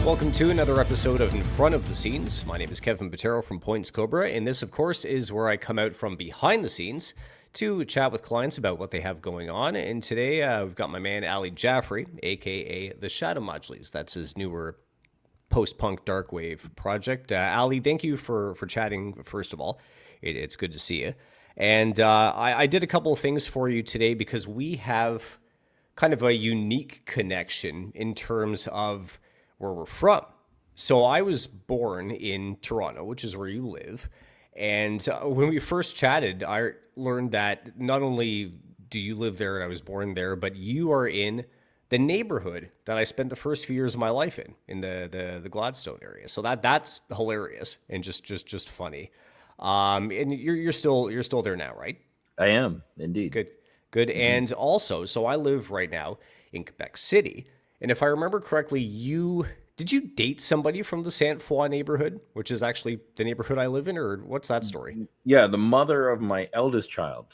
Welcome to another episode of In Front of the Scenes. My name is Kevin Bottrill from Cobra, and this, of course, is where I come out from behind the scenes to chat with clients about what they have going on. And today we've got my man Ali Jafri, aka the Shadow Majlis. That's his newer post-punk darkwave project. Ali, thank you for chatting. First of all, it's good to see you. And I did a couple of things for you today because we have kind of a unique connection in terms of where we're from. So I was born in Toronto, which is where you live. And when we first chatted, I learned that not only do you live there and I was born there, but you are in the neighborhood that I spent the first few years of my life in the Gladstone area. So that's hilarious and just funny. And you're still there now, right? I am indeed. Good. Mm-hmm. And also, so I live right now in Quebec City. And if I remember correctly, did you date somebody from the Saint Foy neighborhood, which is actually the neighborhood I live in, or what's that story? Yeah, the mother of my eldest child.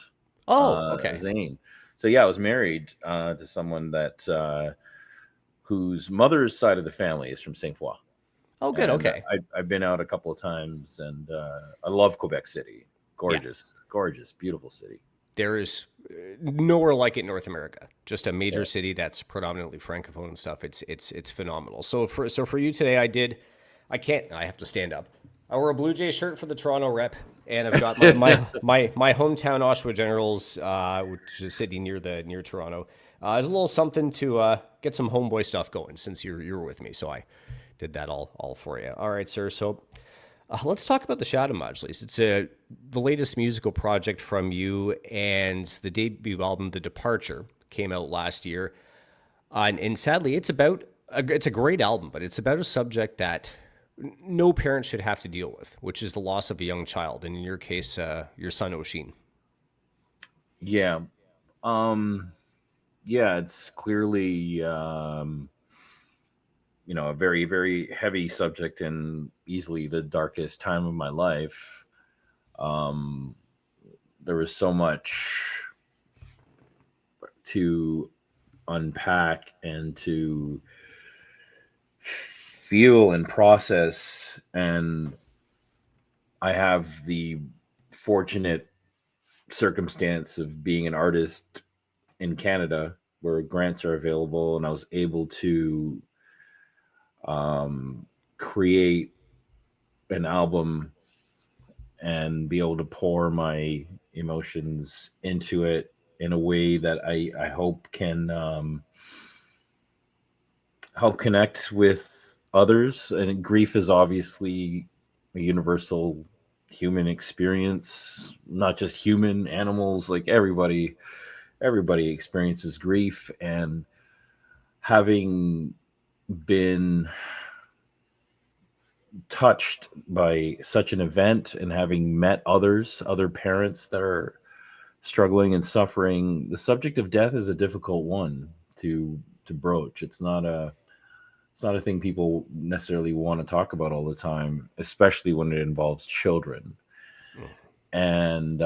Oh, okay. Zane. So yeah, I was married to someone that whose mother's side of the family is from Saint Foy. Oh, good. And okay. I've been out a couple of times, and I love Quebec City. Gorgeous, beautiful city. There is nowhere like it in North America. Just a major city that's predominantly francophone and stuff. It's phenomenal. So for you today, I have to stand up. I wore a Blue Jay shirt for the Toronto rep, and I've got my hometown Oshawa Generals, which is sitting near Toronto. It's a little something to get some homeboy stuff going since you're with me. So I did that all for you. All right, sir. So let's talk about the Shadow Majlis. It's the latest musical project from you, and the debut album, The Departure, came out last year. And sadly, it's a great album, but it's about a subject that no parent should have to deal with, which is the loss of a young child. And in your case, your son, Oisín. Yeah. It's clearly, a very, very heavy subject and easily the darkest time of my life. There was so much to unpack and to feel and process. And I have the fortunate circumstance of being an artist in Canada where grants are available, and I was able to create an album and be able to pour my emotions into it in a way that I hope can help connect with others. And grief is obviously a universal human experience, not just human, animals, like everybody experiences grief. And having been touched by such an event and having met other parents that are struggling and suffering, the subject of death is a difficult one to broach. It's not a thing people necessarily want to talk about all the time, especially when it involves children. And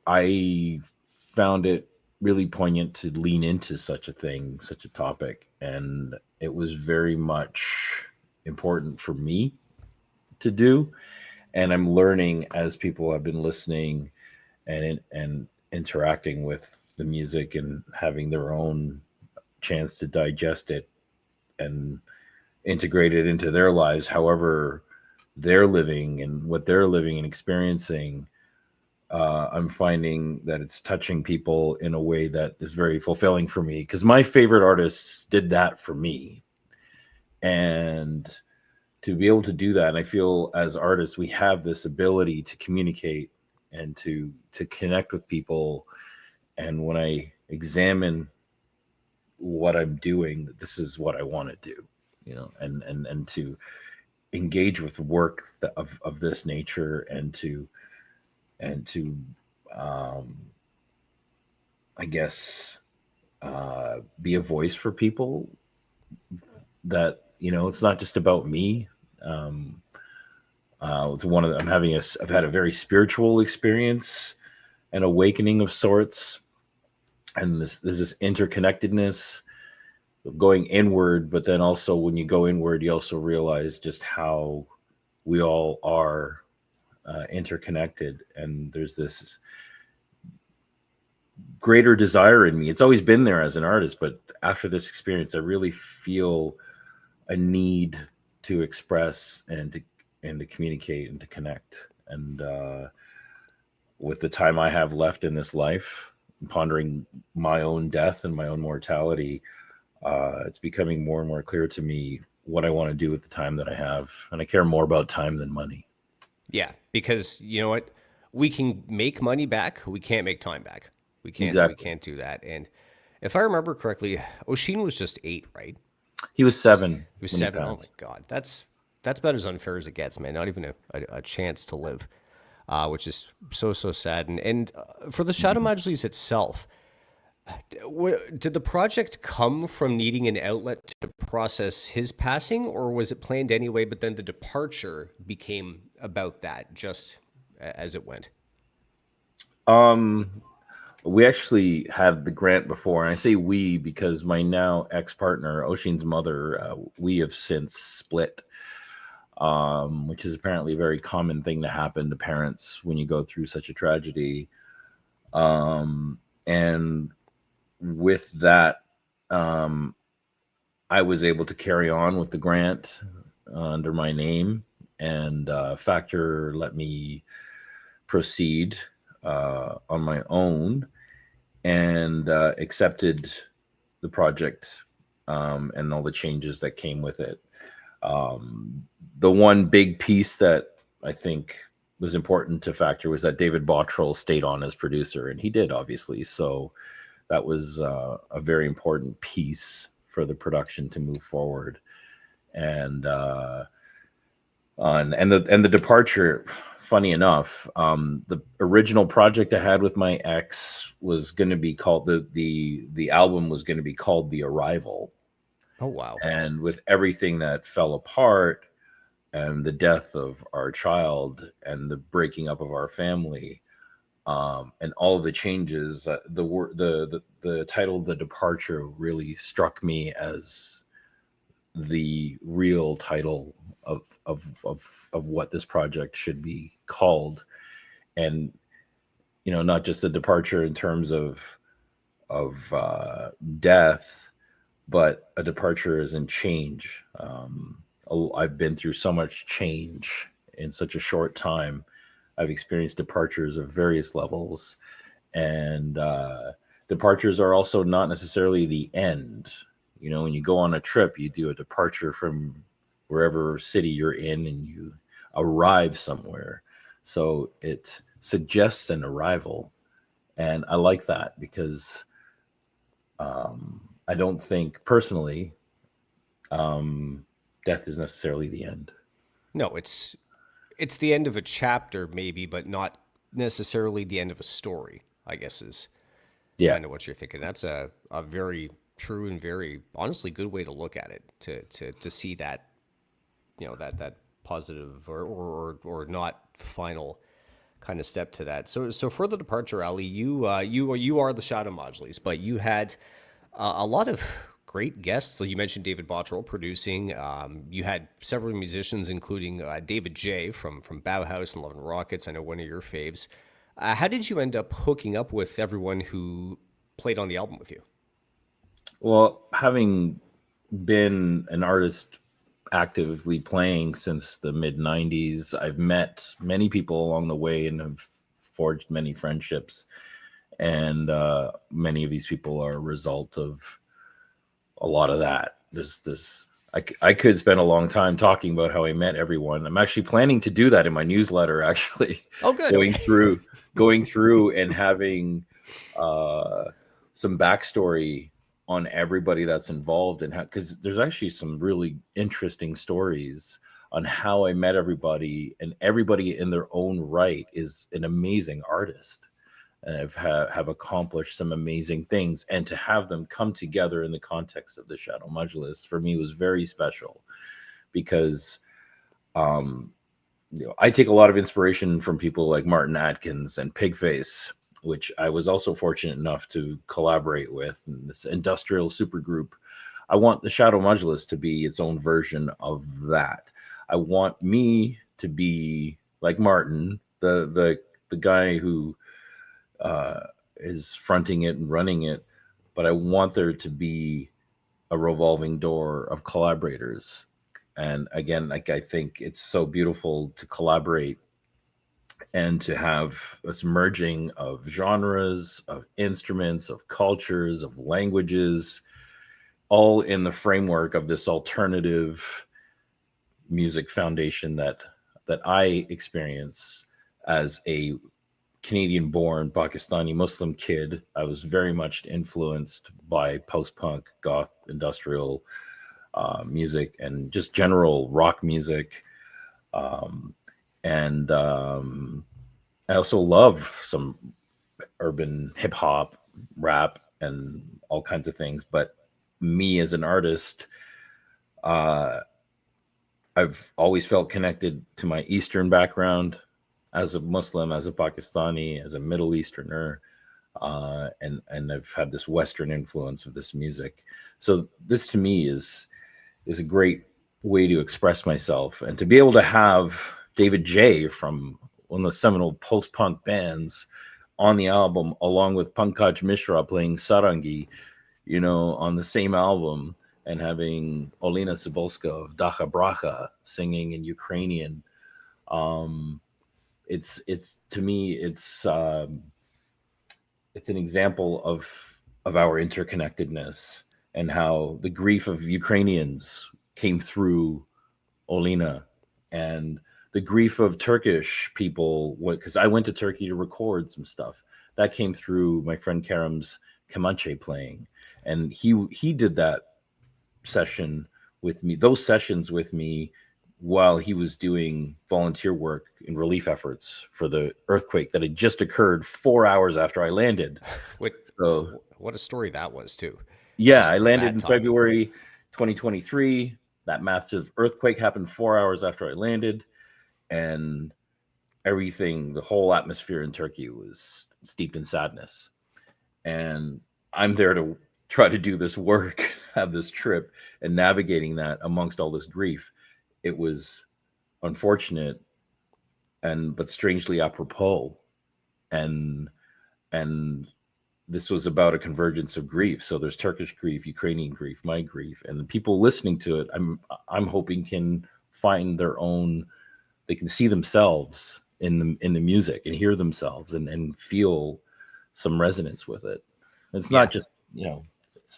I found it really poignant to lean into such a topic. And it was very much important for me to do. And I'm learning as people have been listening and interacting with the music and having their own chance to digest it and integrate it into their lives, however they're living and what they're living and experiencing. I'm finding that it's touching people in a way that is very fulfilling for me, because my favorite artists did that for me. And to be able to do that, and I feel as artists, we have this ability to communicate and to connect with people. And when I examine what I'm doing, this is what I want to do, and to engage with work of this nature, and to I guess be a voice for people, that it's not just about me. It's I've had a very spiritual experience, an awakening of sorts, and there's this interconnectedness going inward, but then also when you go inward, you also realize just how we all are interconnected, and there's this greater desire in me. It's always been there as an artist, but after this experience, I really feel a need to express and to communicate and to connect. And with the time I have left in this life, pondering my own death and my own mortality, it's becoming more and more clear to me what I want to do with the time that I have, and I care more about time than money. Yeah, because you know what? We can make money back. We can't make time back. We Exactly. can't do that. And if I remember correctly, Oisín was just 8, right? He was 7 He was when he 7. Oh my passed. God, that's about as unfair as it gets, man. Not even a chance to live, which is so sad. And for the Shadow Mhm. Majlis itself, did the project come from needing an outlet to process his passing, or was it planned anyway? But then the departure became about that, just as it went. Um, we actually had the grant before, and I say we because my now ex-partner, Oisín's mother, we have since split, which is apparently a very common thing to happen to parents when you go through such a tragedy. And with that, um, I was able to carry on with the grant under my name, and Factor let me proceed on my own, and accepted the project and all the changes that came with it. The one big piece that I think was important to Factor was that David Bottrill stayed on as producer, and he did, obviously. So that was a very important piece for the production to move forward. And and the departure, funny enough, the original project I had with my ex was going to be called the album was going to be called The Arrival. Oh wow. And with everything that fell apart, and the death of our child, and the breaking up of our family, and all of the changes, the title The Departure really struck me as the real title of what this project should be called. And not just a departure in terms of death, but a departure as in change. I've been through so much change in such a short time. I've experienced departures of various levels, and departures are also not necessarily the end. When you go on a trip, you do a departure from wherever city you're in, and you arrive somewhere. So it suggests an arrival, and I like that because I don't think personally death is necessarily the end. No, it's the end of a chapter, maybe, but not necessarily the end of a story, I guess is Yeah. kind of what you're thinking. That's a very true and very honestly good way to look at it, to see that, that positive or not final kind of step to that. So for the departure, Ali, you are the Shadow Modules, but you had a lot of great guests. So you mentioned David Bottrill producing. You had several musicians, including David J from Bauhaus and Love and Rockets. I know one of your faves. How did you end up hooking up with everyone who played on the album with you? Well, having been an artist actively playing since the mid 90s, I've met many people along the way and have forged many friendships. And many of these people are a result of a lot of that. I could spend a long time talking about how I met everyone. I'm actually planning to do that in my newsletter, actually, Oh, good. going Okay. through going through and having uh, some backstory on everybody that's involved, and how, because there's actually some really interesting stories on how I met everybody, and everybody in their own right is an amazing artist and have accomplished some amazing things. And to have them come together in the context of the Shadow Majlis for me was very special, because um, I take a lot of inspiration from people like Martin Atkins and Pigface, which I was also fortunate enough to collaborate with in this industrial supergroup. I want the Shadow Majlis to be its own version of that. I want me to be like Martin, the guy who uh, is fronting it and running it, but I want there to be a revolving door of collaborators. And again, like I think it's so beautiful to collaborate and to have this merging of genres, of instruments, of cultures, of languages, all in the framework of this alternative music foundation that I experience as a Canadian born Pakistani Muslim kid. I was very much influenced by post punk, goth, industrial music, and just general rock music. Um, and I also love some urban hip hop, rap, and all kinds of things. But me as an artist, uh, I've always felt connected to my Eastern background as a Muslim, as a Pakistani, as a Middle Easterner, and I've had this Western influence of this music. So this to me is a great way to express myself, and to be able to have David J from one of the seminal post punk bands on the album, along with Pankaj Mishra playing sarangi, on the same album, and having Olena Tsybulska of Dacha Bracha singing in Ukrainian. Um, it's to me it's an example of our interconnectedness, and how the grief of Ukrainians came through Olena, and the grief of Turkish people, because I went to Turkey to record some stuff that came through my friend Karim's Comanche playing, and he did that session with me, those sessions with me, while he was doing volunteer work in relief efforts for the earthquake that had just occurred 4 hours after I landed. What So what a story that was too. yeah, Just I the landed bad in timing. February 2023. That massive earthquake happened 4 hours after I landed, and everything, the whole atmosphere in Turkey was steeped in sadness. And I'm there to try to do this work, have this trip, and navigating that amongst all this grief. It was unfortunate, and but strangely apropos, and and this was about a convergence of grief. So there's Turkish grief, Ukrainian grief, my grief, and the people listening to it, I'm hoping can find their own. They can see themselves in the music, and hear themselves, and feel some resonance with it. It's Yeah. not just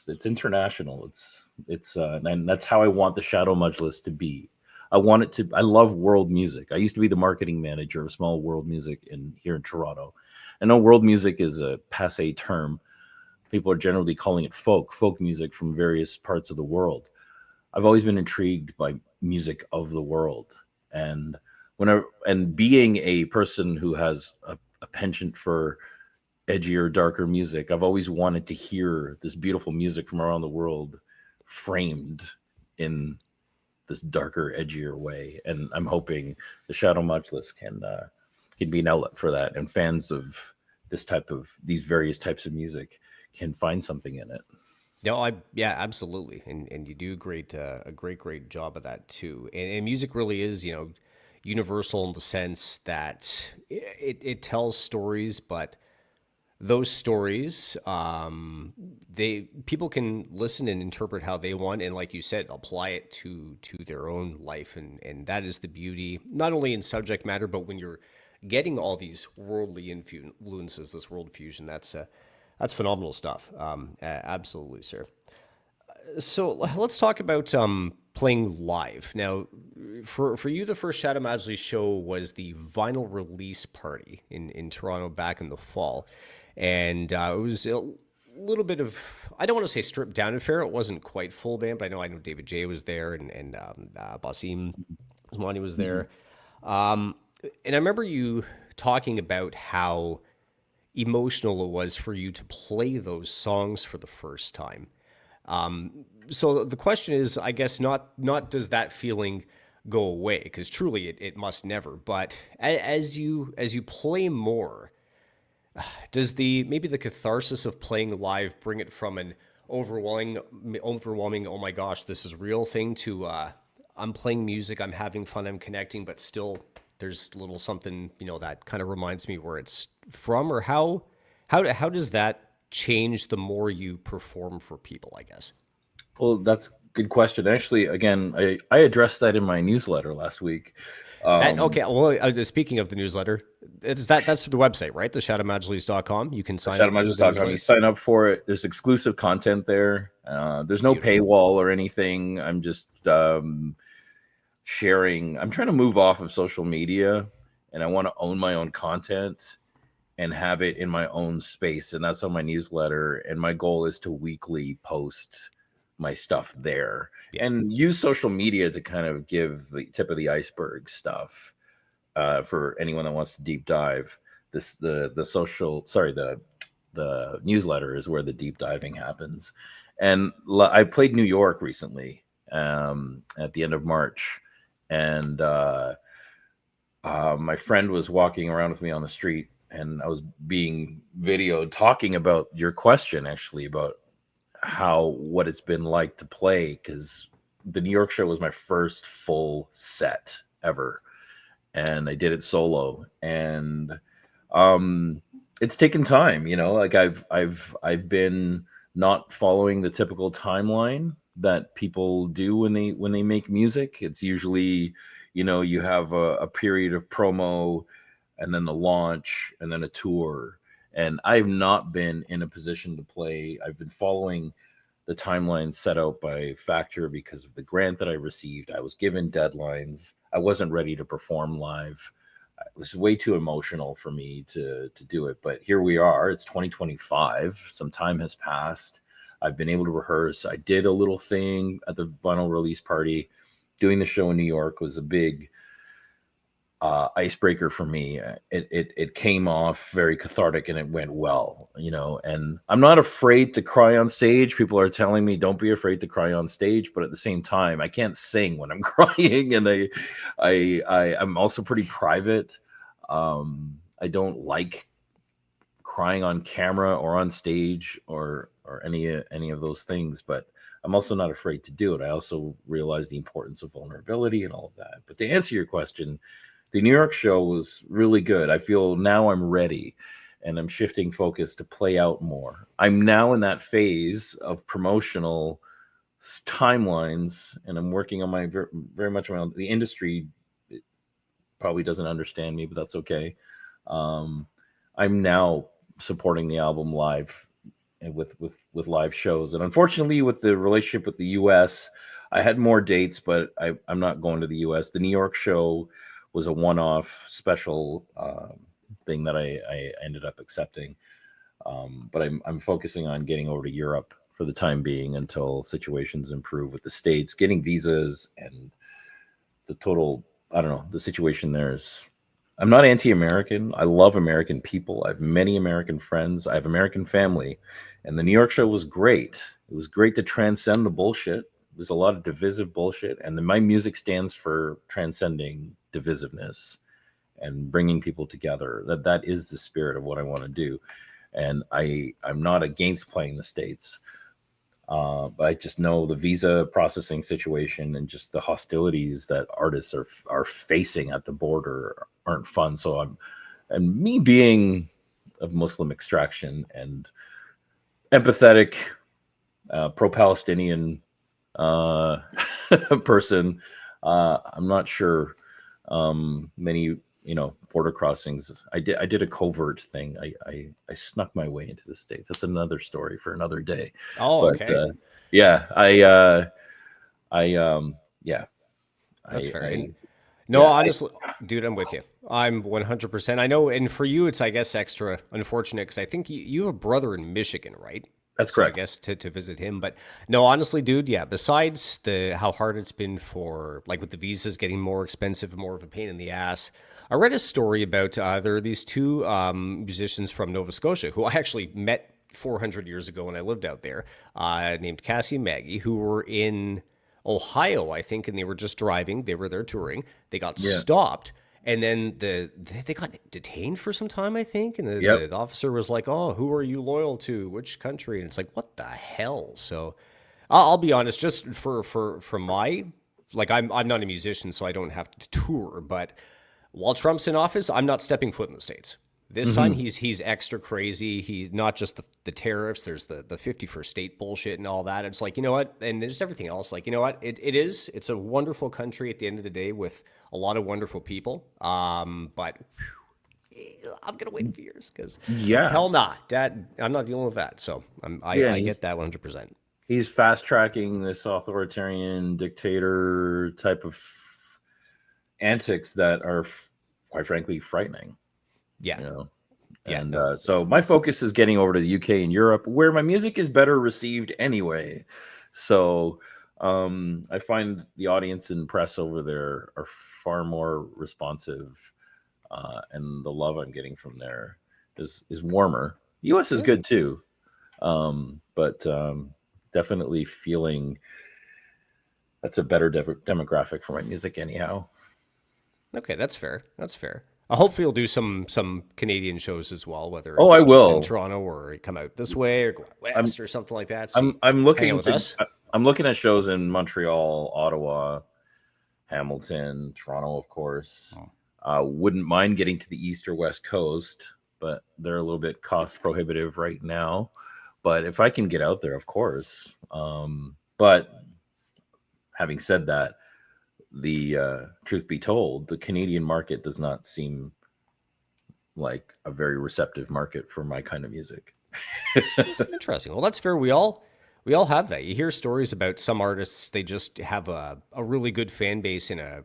it's international. It's and that's how I want the Shadow Majlis to be. I want it to. I love world music. I used to be the marketing manager of small world music here in Toronto. I know world music is a passe term. People are generally calling it folk music from various parts of the world. I've always been intrigued by music of the world, and being a person who has a penchant for edgier, darker music, I've always wanted to hear this beautiful music from around the world framed in this darker, edgier way. And I'm hoping the Shadow Majlis can be an outlet for that, and fans of these various types of music can find something in it. No, yeah, absolutely, and you do a great job of that too. And music really is, universal in the sense that it tells stories, but those stories, they people can listen and interpret how they want, and like you said, apply it to their own life, and that is the beauty, not only in subject matter, but when you're getting all these worldly influences, this world fusion. That's phenomenal stuff. Absolutely, sir. So let's talk about playing live now. For you, the first Shadow Majlis show was the vinyl release party in Toronto back in the fall, and it was a little bit of, I don't want to say stripped down affair. It wasn't quite full band, but I know David J was there, and Basim Osmani was Mhm. there, um, and I remember you talking about how emotional it was for you to play those songs for the first time. So the question is, I guess, not does that feeling go away, because truly it must never. But as you play more, does the maybe the catharsis of playing live bring it from an overwhelming. Oh my gosh, this is real thing to, I'm playing music, I'm having fun, I'm connecting, but still there's a little something, that kind of reminds me where it's from, or how does that change the more you perform for people, I guess? Well, that's a good question. Actually, again, I addressed that in my newsletter last week. That Um, okay. Well, speaking of the newsletter, that's the website, right? The shadowmajlis.com. You can sign up for the ShadowMagic's.com. You newsletter. sign up for it. There's exclusive content there. There's no Beautiful. paywall or anything. I'm just sharing. I'm trying to move off of social media, and I want to own my own content and have it in my own space. And that's on my newsletter. And my goal is to weekly post my stuff there Yeah. and use social media to kind of give the tip of the iceberg stuff for anyone that wants to deep dive. The social, sorry, the newsletter is where the deep diving happens. And I played New York recently at the end of March, and my friend was walking around with me on the street, and I was being videoed talking about your question, actually, about what it's been like to play, because the New York show was my first full set ever, and I did it solo, and um, it's taken time. Like I've been not following the typical timeline that people do when they make music. It's usually, you have a period of promo, and then the launch, and then a tour. And I've not been in a position to play. I've been following the timeline set out by Factor because of the grant that I received. I was given deadlines. I wasn't ready to perform live. It was way too emotional for me to do it. But here we are. It's 2025. Some time has passed. I've been able to rehearse. I did a little thing at the vinyl release party. Doing the show in New York was a big icebreaker for me. It came off very cathartic, and it went well, And I'm not afraid to cry on stage. People are telling me don't be afraid to cry on stage, but at the same time, I can't sing when I'm crying, and I'm also pretty private. I don't like crying on camera or on stage or any of those things, but I'm also not afraid to do it. I also realize the importance of vulnerability and all of that. But to answer your question, the New York show was really good. I feel now I'm ready, and I'm shifting focus to play out more. I'm now in that phase of promotional timelines, and I'm working on my very much around the industry. It probably doesn't understand me, but that's okay. Um, I'm now supporting the album live and with live shows, and unfortunately, with the relationship with the U.S., I had more dates, but I'm not going to the U.S. The New York show was a one-off special thing that I ended up accepting. But I'm focusing on getting over to Europe for the time being until situations improve with the States, getting visas, and the total. I don't know. The situation there is. I'm not anti-American. I love American people. I have many American friends. I have American family, and the New York show was great. It was great to transcend the bullshit. There's a lot of divisive bullshit, and my music stands for transcending divisiveness and bringing people together. That is the spirit of what I want to do, and I'm not against playing the States, but I just know the visa processing situation and just the hostilities that artists are facing at the border aren't fun. So and me being of Muslim extraction and empathetic, pro-Palestinian uh, person, I'm not sure many border crossings. I did a covert thing. I snuck my way into the States. That's another story for another day. Oh, But okay. yeah, I yeah, That's I fair. I And no, yeah, honestly, dude, I'm with you. I'm 100%. I know, and for you, it's, I guess, extra unfortunate because I think you have a brother in Michigan, right? that's So I correct. guess to visit him. But no, honestly, dude, yeah, besides the how hard it's been for, like, with the visas getting more expensive and more of a pain in the ass, I read a story about there are these two musicians from Nova Scotia who I actually met 400 years ago when I lived out there, named Cassie and Maggie, who were in Ohio, I think, and they were just driving. They were there touring. They got Yeah. stopped, And then they got detained for some time, I think, and Yep. the officer was like, "Oh, who are you loyal to? Which country?" And it's like, "What the hell?" So, I'll be honest, just for my like, I'm not a musician, so I don't have to tour. But while Trump's in office, I'm not stepping foot in the States. This time Hmm. he's extra crazy. He's not just the tariffs. There's the 51st state bullshit and all that. It's like, you know what? And there's everything else. Like, you know what? It's a wonderful country at the end of the day with a lot of wonderful people. But I'm gonna wait a few years because Yeah. hell nah, Dad, I'm not dealing with that. So Yeah, and I get that 100%. he's fast tracking this authoritarian dictator type of antics that are, quite frankly, frightening. Yeah, You know, yeah, and no, so my focus is getting over to the UK and Europe, where my music is better received anyway. So I find the audience and press over there are far more responsive, and the love I'm getting from there is warmer. US is good. good too, but definitely feeling that's a better demographic for my music anyhow. Okay, that's fair. That's fair. Hopefully, you'll do some Canadian shows as well, whether Oh, I it's just in will. Toronto or come out this way or go out I'm west or something like that. I'm See, I'm hang out looking with to us. I'm looking at shows in Montreal, Ottawa, Hamilton, Toronto, of course. Wouldn't mind getting to the east or west coast, but they're a little bit cost prohibitive right now. But if I can get out there, of course. But having said that, the truth be told, the Canadian market does not seem like a very receptive market for my kind of music. Interesting. Well, that's fair. We all have that. You hear stories about some artists; they just have a really good fan base in a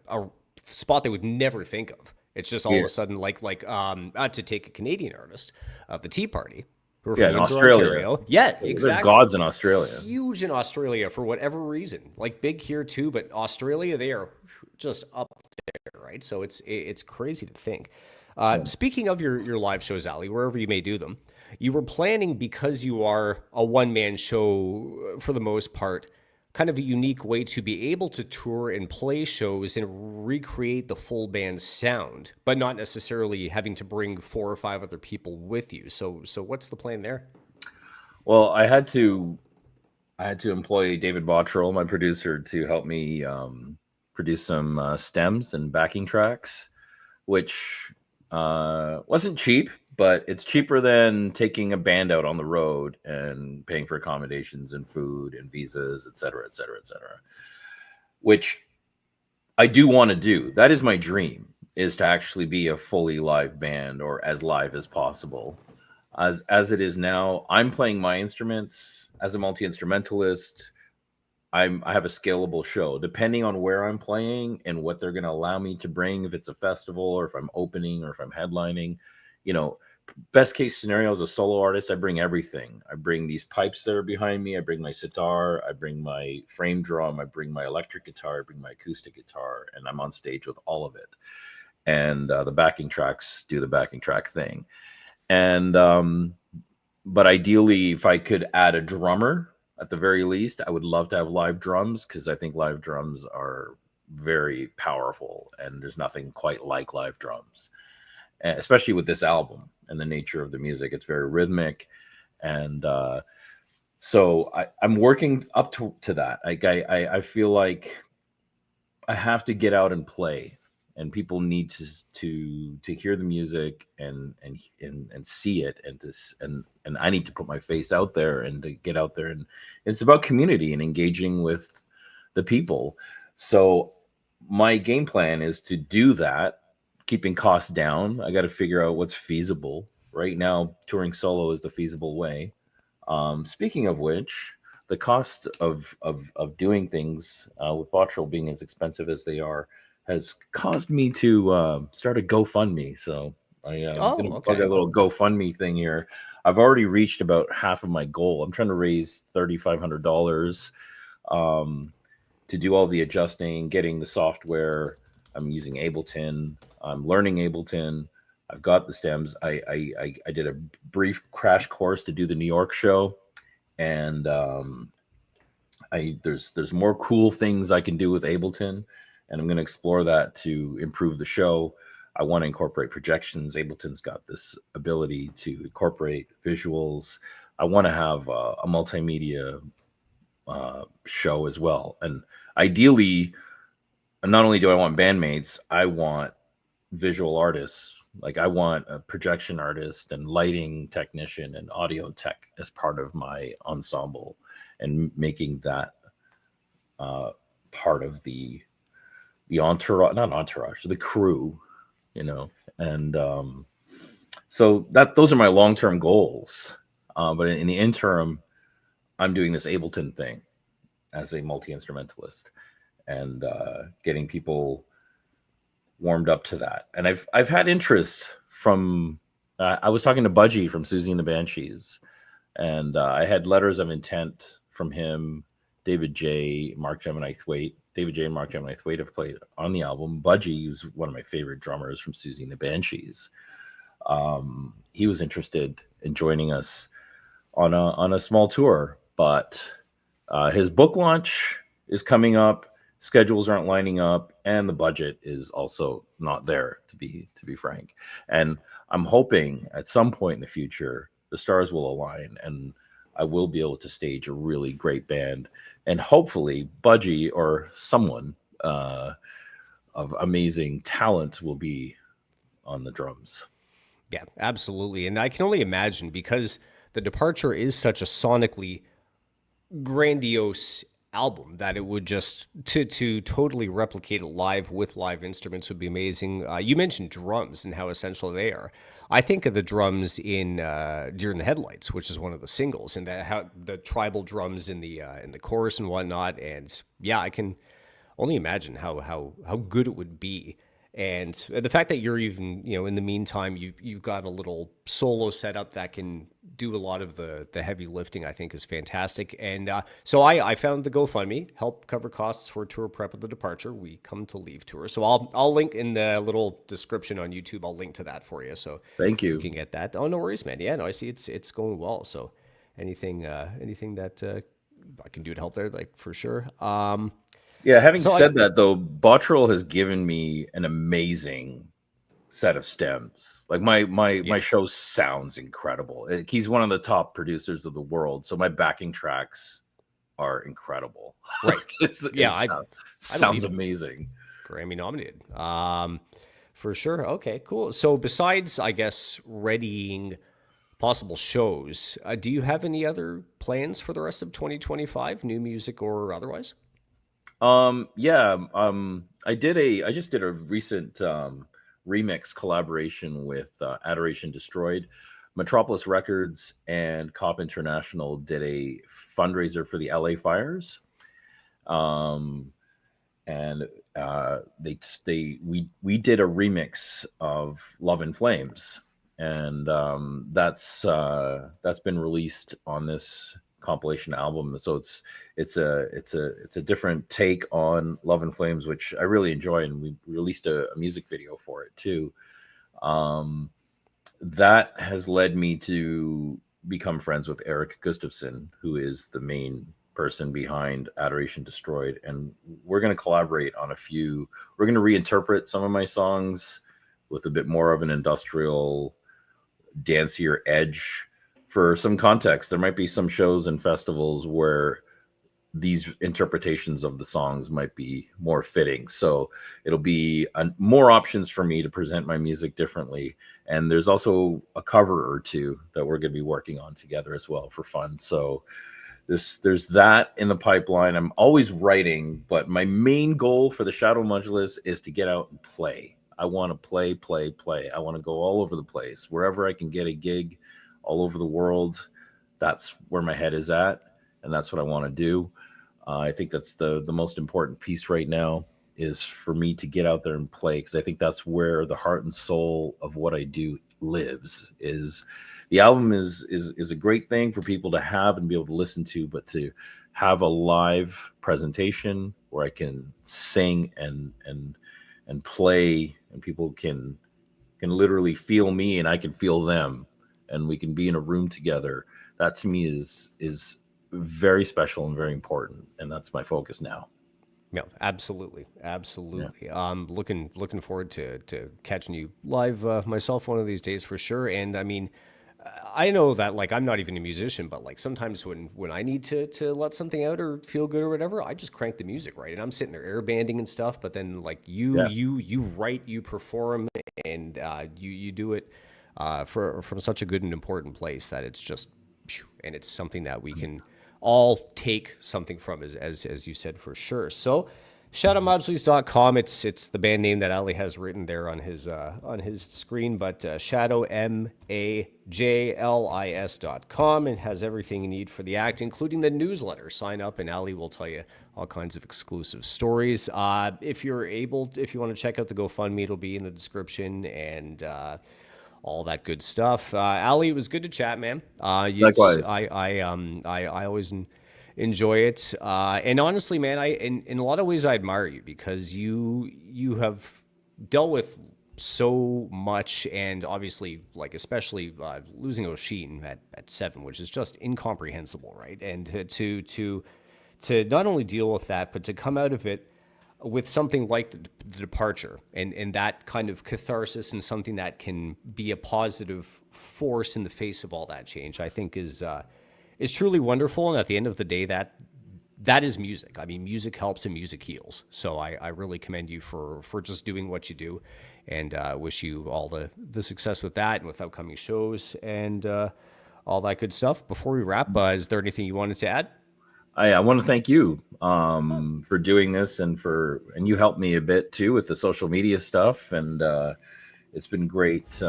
spot they would never think of. It's just all of Yeah, a sudden to take a Canadian artist of the Tea Party who are yeah, from in Windsor, Australia, Ontario. Yeah, they're exactly. gods in Australia. Huge in Australia for whatever reason. Like big here too, but Australia they are just up there, right? So it's crazy to think. Yeah. Speaking of your live shows, Ali, wherever you may do them, you were planning because you are a one man show for the most part, kind of a unique way to be able to tour and play shows and recreate the full band sound, but not necessarily having to bring 4 or 5 other people with you. So what's the plan there? Well, I had to employ David Bottrill, my producer, to help me produce some stems and backing tracks, which wasn't cheap, but it's cheaper than taking a band out on the road and paying for accommodations and food and visas, et cetera, et cetera, et cetera. Which I do want to do. That is my dream, is to actually be a fully live band or as live as possible. As it is now, I'm playing my instruments as a multi instrumentalist. I have a scalable show depending on where I'm playing and what they're going to allow me to bring. If it's a festival or if I'm opening or if I'm headlining, you know, best case scenario as a solo artist, I bring everything. I bring these pipes that are behind me. I bring my sitar. I bring my frame drum. I bring my electric guitar. I bring my acoustic guitar, and I'm on stage with all of it. And the backing tracks do the backing track thing. And but ideally, if I could add a drummer at the very least, I would love to have live drums because I think live drums are very powerful, and there's nothing quite like live drums, especially with this album and the nature of the music. It's very rhythmic, and so I'm working up to that. Like I feel like I have to get out and play, and people need to hear the music and see it, and I need to put my face out there and to get out there, and it's about community and engaging with the people. So my game plan is to do that, keeping costs down. I got to figure out what's feasible. Right now, touring solo is the feasible way. Speaking of which, the cost of doing things with Bottrell being as expensive as they are has caused me to start a GoFundMe. So I am Oh, going to plug a okay. little GoFundMe thing here. I've already reached about half of my goal. I'm trying to raise $3,500 um, to do all the adjusting, getting the software. I'm using Ableton. I'm learning Ableton. I've got the stems. I did a brief crash course to do the New York show, and there's more cool things I can do with Ableton, and I'm going to explore that to improve the show. I want to incorporate projections. Ableton's got this ability to incorporate visuals. I want to have a multimedia show as well. And ideally, not only do I want bandmates, I want visual artists. Like I want a projection artist and lighting technician and audio tech as part of my ensemble, and making that uh, part of the entourage, not entourage, the crew, you know. And so that those are my long term goals. But in the interim, I'm doing this Ableton thing as a multi instrumentalist, and getting people warmed up to that. And I've had interest from. I was talking to Budgie from Susie and the Banshees, and I had letters of intent from him. David J, Mark Gemini Thwaite. David J and Mark Gemini Thwaite have played on the album. Budgie is one of my favorite drummers from Susie and the Banshees. He was interested in joining us on a small tour, but his book launch is coming up. Schedules aren't lining up, and the budget is also not there. To be frank, and I'm hoping at some point in the future the stars will align, and I will be able to stage a really great band, and hopefully Budgie or someone of amazing talent will be on the drums. Yeah, absolutely. And I can only imagine because the Departure is such a sonically grandiose album that it would just to totally replicate it live with live instruments would be amazing. You mentioned drums and how essential they are. I think of the drums in Deer in the Headlights, which is one of the singles, and that how the tribal drums in the chorus and whatnot. And yeah, I can only imagine how good it would be. And the fact that you're even, in the meantime, you've got a little solo setup that can do a lot of the heavy lifting, I think is fantastic. And so I found the GoFundMe, help cover costs for tour prep of the Departure. We come to leave tour. So I'll link in the little description on YouTube. I'll link to that for you, so Thank you you. can get that. Oh, no worries, man. Yeah, no, I see it's going well. So anything that I can do to help there, like for sure. Yeah, having So I said that, though, Bottrill has given me an amazing set of stems. Like my yeah, show sounds incredible. He's one of the top producers of the world, so my backing tracks are incredible. right. It Yeah, I believe sounds it. amazing. Grammy nominated. For sure. Okay, cool. So besides, I guess, readying possible shows, do you have any other plans for the rest of 2025, new music or otherwise? Yeah, I just did a recent remix collaboration with Adoration Destroyed. Metropolis Records and Cop International did a fundraiser for the LA fires. Um, and we did a remix of Love in Flames, and that's been released on this compilation album. So it's a different take on Love in Flames, which I really enjoy, and we released a music video for it too. Um, that has led me to become friends with Eric Gustafson, who is the main person behind Adoration Destroyed. And we're going to collaborate on a few. We're going to reinterpret some of my songs with a bit more of an industrial, dancier edge. For some context, there might be some shows and festivals where these interpretations of the songs might be more fitting. So it'll be more options for me to present my music differently. And there's also a cover or two that we're going to be working on together as well for fun. So there's that in the pipeline. I'm always writing, but my main goal for the Shadow Majlis is to get out and play. I want to play, play, play. I want to go all over the place, wherever I can get a gig, all over the world. That's where my head is at, and that's what I want to do. I think that's the most important piece right now, is for me to get out there and play, because I think that's where the heart and soul of what I do lives. Is the album is a great thing for people to have and be able to listen to, but to have a live presentation where I can sing and play, and people can literally feel me and I can feel them, and we can be in a room together. That to me is very special and very important, and that's my focus now. Yeah, absolutely, absolutely. Looking forward to catching you live myself one of these days for sure. And I mean, I know that like I'm not even a musician, but like sometimes when I need to let something out or feel good or whatever, I just crank the music, right? And I'm sitting there air banding and stuff. But then like Yeah. you write, you perform, and you do it from such a good and important place that it's just, phew, and it's something that we can all take something from, as you said, for sure. So shout out Majlis.com. It's the band name that Ali has written there on his screen, but Shadow Majlis.com, and has everything you need for the act, including the newsletter. Sign up and Ali will tell you all kinds of exclusive stories. If you want to check out the GoFundMe, it'll be in the description, and all that good stuff. Ali, it was good to chat, man. Likewise. I always enjoy it. And honestly, man, in a lot of ways I admire you because you have dealt with so much, and obviously, like especially losing Oisín at 7, which is just incomprehensible, right? And to not only deal with that, but to come out of it with something like the departure, and that kind of catharsis, and something that can be a positive force in the face of all that change, I think is truly wonderful. And at the end of the day, that is music. I mean, music helps and music heals. So I really commend you for just doing what you do, and wish you all the success with that and with upcoming shows and all that good stuff. Before we wrap, is there anything you wanted to add? I want to thank you for doing this, and you helped me a bit too with the social media stuff, and it's been great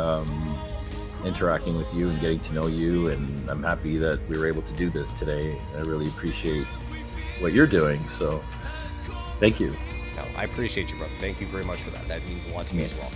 interacting with you and getting to know you, and I'm happy that we were able to do this today. I really appreciate what you're doing, so thank you. No, I appreciate you, brother. Thank you very much for that. That means a lot to me as well.